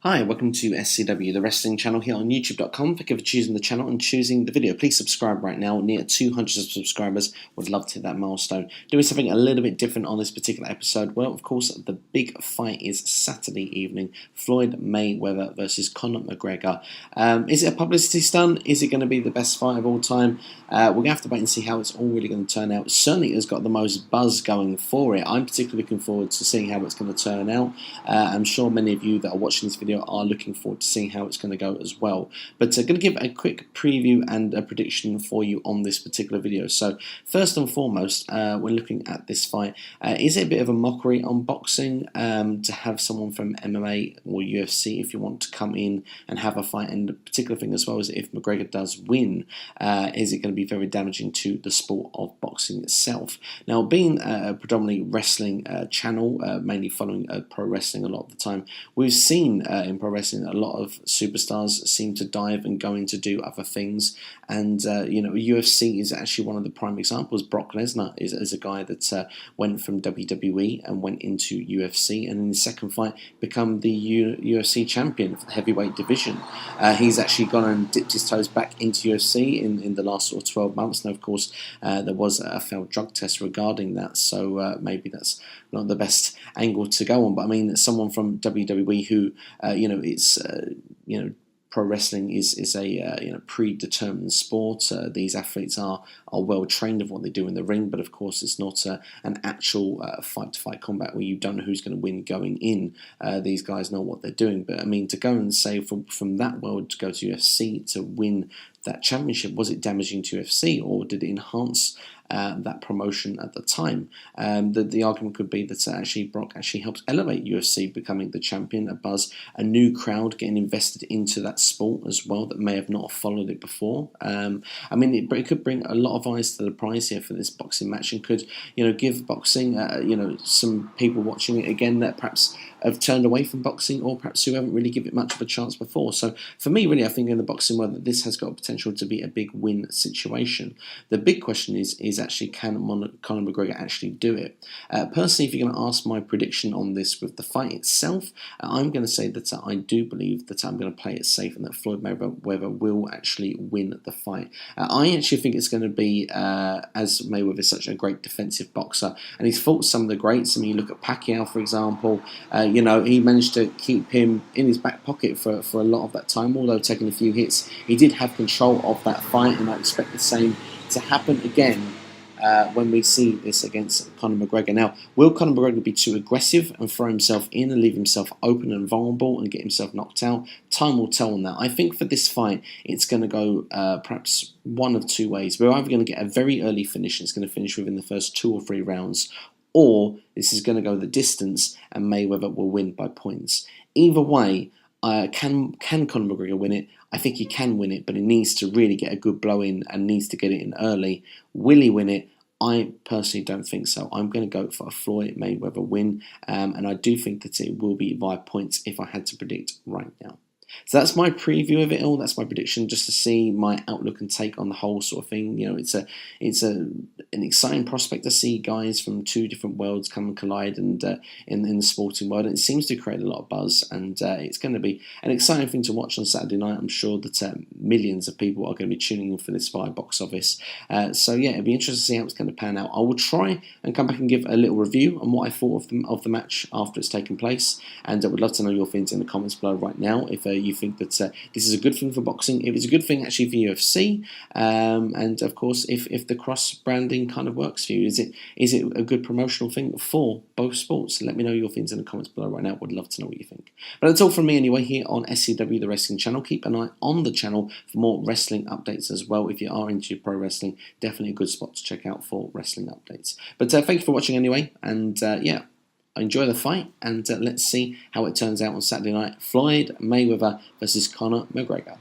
Hi, welcome to SCW, the wrestling channel here on YouTube.com. Thank you for choosing the channel and choosing the video. Please subscribe right now. Near 200 subscribers. Would love to hit that milestone. Doing something a little bit different on this particular episode. Well, of course, the big fight is Saturday evening. Floyd Mayweather versus Conor McGregor. Is it a publicity stunt? Is it going to be the best fight of all time? We're going to have to wait and see how it's all really going to turn out. Certainly, it's got the most buzz going for it. I'm particularly looking forward to seeing how it's going to turn out. I'm sure many of you that are watching this video are looking forward to seeing how it's going to go as well. But I'm going to give a quick preview and a prediction for you on this particular video. So first and foremost, when looking at this fight, is it a bit of a mockery on boxing to have someone from MMA or UFC, if you want to come in and have a fight? And the particular thing as well is if McGregor does win, is it going to be very damaging to the sport of boxing itself? Now, being a predominantly wrestling channel, mainly following pro wrestling a lot of the time, we've seen in pro wrestling a lot of superstars seem to dive and go in to do other things, and UFC is actually one of the prime examples. Brock Lesnar is a guy that went from WWE and went into UFC, and in his second fight become the UFC champion for the heavyweight division. He's actually gone and dipped his toes back into UFC in the last sort of 12 months. Now, of course, there was a failed drug test regarding that, so maybe that's not the best angle to go on. But I mean, someone from WWE who, it's pro wrestling is a predetermined sport. These athletes are well trained of what they do in the ring, but of course it's not an actual fight-to-fight combat where you don't know who's going to win going in. These guys know what they're doing. But I mean, to go and say from that world to go to UFC to win that championship, was it damaging to UFC, or did it enhance that promotion at the time? The argument could be that actually Brock actually helped elevate UFC becoming the champion, a buzz, a new crowd getting invested into that sport as well that may have not followed it before. I mean, it could bring a lot of eyes to the prize here for this boxing match, and could give boxing some people watching it again that perhaps have turned away from boxing, or perhaps who haven't really given it much of a chance before. So for me, really, I think in the boxing world that this has got potential to be a big win situation. The big question is actually, can Conor McGregor actually do it? Personally, if you're going to ask my prediction on this with the fight itself, I'm going to say that I do believe that I'm going to play it safe and that Floyd Mayweather will actually win the fight. I actually think it's going to be, as Mayweather is such a great defensive boxer, and he's fought some of the greats. I mean, you look at Pacquiao, for example. He managed to keep him in his back pocket for a lot of that time, although taking a few hits. He did have control of that fight, and I expect the same to happen again when we see this against Conor McGregor. Now, will Conor McGregor be too aggressive and throw himself in and leave himself open and vulnerable and get himself knocked out? Time will tell on that. I think for this fight, it's going to go perhaps one of two ways. We're either going to get a very early finish, and it's going to finish within the first 2 or 3 rounds, or this is going to go the distance and Mayweather will win by points. Either way, can Conor McGregor win it? I think he can win it, but he needs to really get a good blow in and needs to get it in early. Will he win it? I personally don't think so. I'm going to go for a Floyd Mayweather win, and I do think that it will be via points if I had to predict right now. So that's my preview of it all. That's my prediction, just to see my outlook and take on the whole sort of thing. It's an exciting prospect to see guys from 2 different worlds come and collide, and in the sporting world, and it seems to create a lot of buzz. And it's going to be an exciting thing to watch on Saturday night. I'm sure that millions of people are going to be tuning in for this via box office. So yeah, it'll be interesting to see how it's going to pan out. I will try and come back and give a little review on what I thought of the match after it's taken place, and I would love to know your feelings in the comments below right now. If you think that this is a good thing for boxing, if it's a good thing actually for UFC, and of course if the cross branding kind of works for you, is it a good promotional thing for both sports? Let me know your things in the comments below right now. Would love to know what you think. But that's all from me anyway here on SCW, the wrestling channel. Keep an eye on the channel for more wrestling updates as well. If you are into pro wrestling, definitely a good spot to check out for wrestling updates. But thank you for watching anyway, and yeah, enjoy the fight, and let's see how it turns out on Saturday night. Floyd Mayweather versus Conor McGregor.